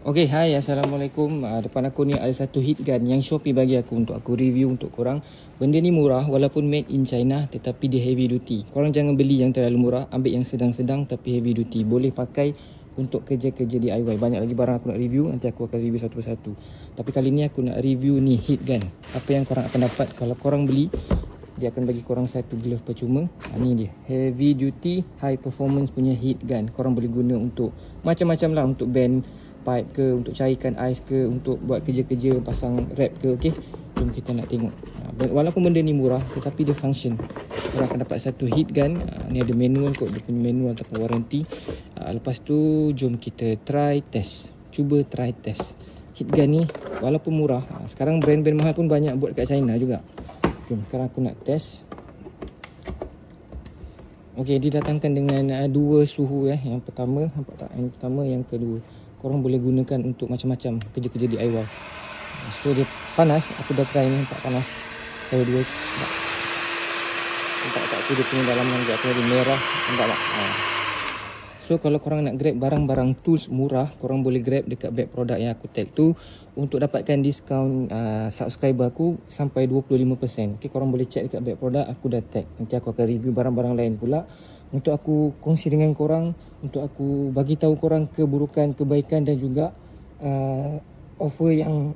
Okay, hai, Assalamualaikum. Depan aku ni ada satu heat gun yang Shopee bagi aku untuk aku review untuk korang. Benda ni murah walaupun made in China tetapi dia heavy duty. Korang jangan beli yang terlalu murah, ambil yang sedang-sedang tapi heavy duty. Boleh pakai untuk kerja-kerja DIY. Banyak lagi barang aku nak review, nanti aku akan review satu persatu. Tapi kali ni aku nak review ni heat gun. Apa yang korang akan dapat kalau korang beli, dia akan bagi korang satu glove percuma. Ni dia, heavy duty high performance punya heat gun. Korang boleh guna untuk macam-macam lah, untuk band pipe ke, untuk cairkan ais ke, untuk buat kerja-kerja pasang wrap ke. Okey, jom kita nak tengok. Walaupun benda ni murah tetapi dia function. Korang akan dapat satu heat gun. Ni ada manual kot, dia punya manual ataupun warranty. Lepas tu jom kita try test. Cuba try test heat gun ni. Walaupun murah, sekarang brand-brand mahal pun banyak buat kat China juga. Jom, sekarang aku nak test. Okey, didatangkan dengan dua suhu Yang pertama, nampak tak? Yang pertama, yang kedua. Korang boleh gunakan untuk macam-macam kerja-kerja DIY. So dia panas, aku dah try ni, nampak panas. Kalau dua, nampak tak tu dia punya dalaman dia tu ada merah, nampak tak? So kalau korang nak grab barang-barang tools murah, korang boleh grab dekat bag produk yang aku tag tu. Untuk dapatkan diskaun subscriber aku sampai 25%. Okay, korang boleh check dekat bag produk aku dah tag. Nanti aku akan review barang-barang lain pula untuk aku kongsi dengan korang, untuk aku bagi tahu korang keburukan, kebaikan dan juga offer yang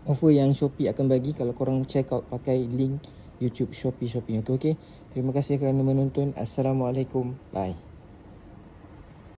offer yang Shopee akan bagi kalau korang check out pakai link YouTube Shopee. Okay. Terima kasih kerana menonton. Assalamualaikum. Bye.